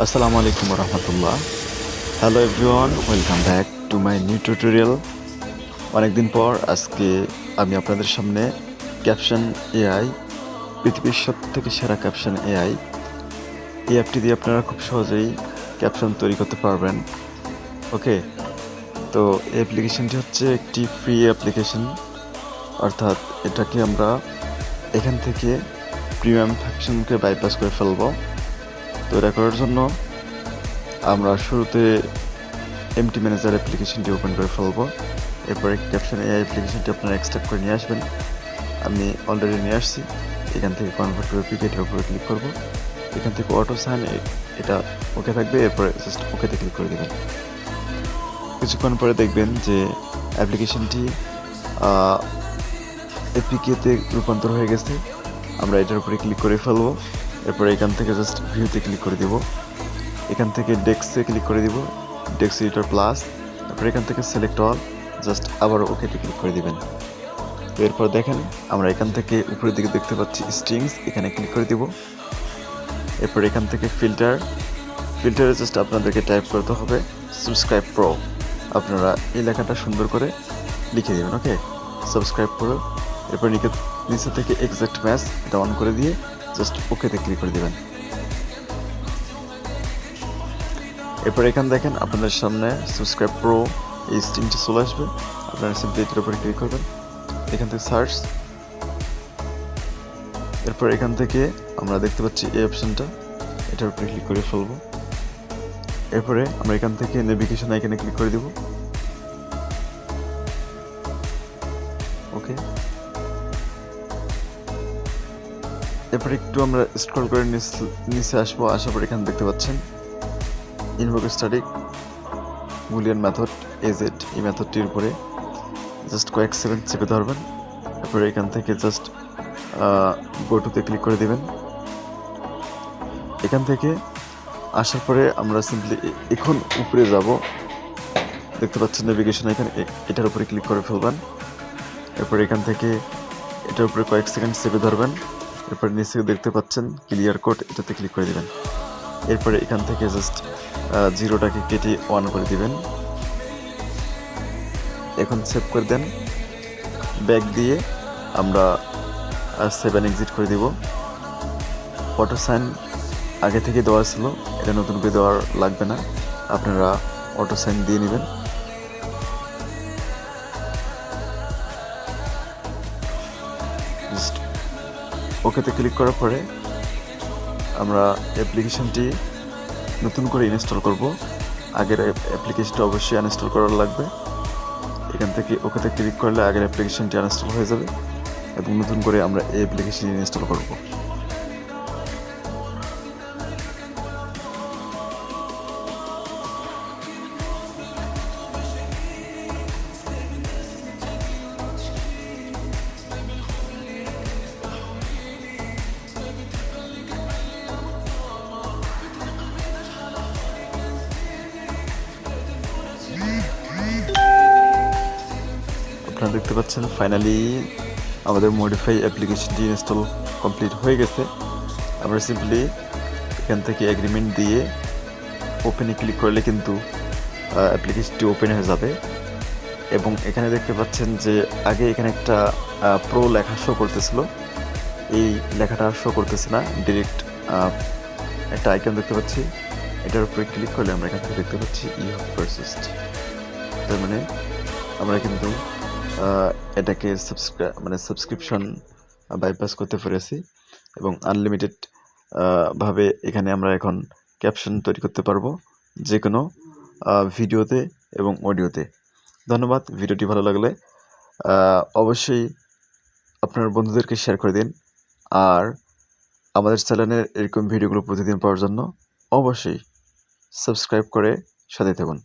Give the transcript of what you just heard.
আসসালামু আলাইকুম রহমতুল্লাহ। Hello everyone, welcome back to my new tutorial. অনেকদিন পর আজকে আমি আপনাদের সামনে ক্যাপশন এআই, পৃথিবীর সবথেকে সেরা ক্যাপশন এআই, এই অ্যাপটি দিয়ে আপনারা খুব সহজেই ক্যাপশন তৈরি করতে পারবেন। ওকে, তো এই অ্যাপ্লিকেশনটি হচ্ছে একটি ফ্রি অ্যাপ্লিকেশন, অর্থাৎ এটাকে আমরা এখান থেকে প্রিমিয়াম ফাংশনকে বাইপাস করে ফেলব। তো এটা করার জন্য আমরা শুরুতে এমটি ম্যানেজার অ্যাপ্লিকেশনটি ওপেন করে ফেলবো। এরপরে ক্যাপশন এআই অ্যাপ্লিকেশনটি আপনারা এক্সট্রাক্ট করে নিয়ে আসবেন। আমি অলরেডি নিয়ে আসছি। এখান থেকে কনভার্ট করে পিকেটের উপরে ক্লিক করব। এখান থেকে অটো সাইন, এটা ওকে থাকবে। এরপরে জাস্ট ওকেতে ক্লিক করে দেবেন। কিছুক্ষণ পরে দেখবেন যে অ্যাপ্লিকেশনটি এপিকেতে রূপান্তর হয়ে গেছে। আমরা এটার উপরে ক্লিক করে ফেলবো। এরপরে এখান থেকে জাস্ট ভিউতে ক্লিক করে দিব। এখান থেকে ডেস্কে ক্লিক করে দিব, ডেস্ক এডিটর প্লাস। তারপর এখান থেকে সিলেক্ট অল, জাস্ট আবার ওকেতে ক্লিক করে দিবেন। তো এরপর দেখেন আমরা এখান থেকে উপরের দিকে দেখতে পাচ্ছি স্ট্রিংস, এখানে ক্লিক করে দিব। এরপর এখান থেকে ফিল্টারে জাস্ট আপনাদেরকে টাইপ করতে হবে সাবস্ক্রাইব প্রো। আপনারা এই লেখাটা সুন্দর করে লিখে দেবেন। ওকে, সাবস্ক্রাইব প্রো। এরপর নিচে থেকে এক্সাক্ট ম্যাচ এটা অন করে দিয়ে জাস্ট ওকেতে ক্লিক করে দেবেন। এরপর এখানে দেখেন আপনাদের সামনে সাবস্ক্রাইব প্রো এই স্ট্রিংটি চলে আসবে। আপনারা সিম্পলি এটার উপরে ক্লিক করবেন, এখান থেকে সার্চ। এরপর এখান থেকে আমরা দেখতে পাচ্ছি এই অপশনটা, এটার উপরে ক্লিক করে ফেলবো। এরপরে আমরা এখান থেকে নেভিগেশন আইকনে ক্লিক করে দিব। ওকে, এরপর একটু আমরা স্ক্রল করে নিচে আসবো। আসার পর এখানে দেখতে পাচ্ছেন ইনভোক স্ট্যাটিক বুলিয়ান মেথড এজেড, এই মেথডটির উপরে জাস্ট কয়েক সেকেন্ড চেপে ধরবেন। তারপরে এখান থেকে জাস্ট গো টুতে ক্লিক করে দিবেন। এখান থেকে আসার পরে আমরা সিম্পলি এখন উপরে যাব। দেখতে পাচ্ছেন নেভিগেশন এখানে, এটার উপরে ক্লিক করে ফেলবেন। এরপর এখান থেকে এটার উপরে কয়েক সেকেন্ড চেপে ধরবেন। এরপর নিচে দেখতে পাচ্ছেন ক্লিয়ার কোড, এটাতে ক্লিক করে দিবেন। এরপরে এখান থেকে জাস্ট জিরোটাকে কেটে অন করে দিবেন। এখন সেভ করে দেন। ব্যাক দিয়ে আমরা 7 এক্সিট করে দিব। অটো সাইন আগে থেকে দেওয়া ছিল, এটা নতুন করে দেওয়ার লাগবে না, আপনারা অটো সাইন দিয়ে নেবেন। জাস্ট ওকেতে ক্লিক করার পরে আমরা অ্যাপ্লিকেশনটি নতুন করে ইনস্টল করব। আগের অ্যাপ্লিকেশনটা অবশ্যই আনইনস্টল করার লাগবে। এখান থেকে ওকেতে ক্লিক করলে আগের অ্যাপ্লিকেশনটি আনইনস্টল হয়ে যাবে এবং নতুন করে আমরা এই অ্যাপ্লিকেশন ইনস্টল করব। আপনারা দেখতে পাচ্ছেন ফাইনালি আমাদের মডিফাই অ্যাপ্লিকেশনটি ইনস্টল কমপ্লিট হয়ে গেছে। আমরা সিম্পলি এখান থেকে এগ্রিমেন্ট দিয়ে ওপেনে ক্লিক করলে কিন্তু অ্যাপ্লিকেশনটি ওপেন হয়ে যাবে। এবং এখানে দেখতে পাচ্ছেন যে আগে এখানে একটা প্রো লেখা শো করতেছিল, এই লেখাটা শো করতেছে না। ডিরেক্ট একটা আইকন দেখতে পাচ্ছি, এটার উপরে ক্লিক করলে আমরা এখান থেকে দেখতে পাচ্ছি ইউ হ্যাভ পারচেজড। তার মানে আমরা কিন্তু এটাকে সাবস্ক্রিপশন বাইপাস করতে পেরেছি এবং আনলিমিটেড ভাবে এখানে আমরা এখন ক্যাপশন তৈরি করতে পারবো যে কোনো ভিডিওতে এবং অডিওতে। ধন্যবাদ। ভিডিওটি ভালো লাগলে অবশ্যই আপনার বন্ধুদেরকে শেয়ার করে দিন। আর আমাদের চ্যানেলের এরকম ভিডিওগুলো প্রতিদিন পাওয়ার জন্য অবশ্যই সাবস্ক্রাইব করে সাথে থাকুন।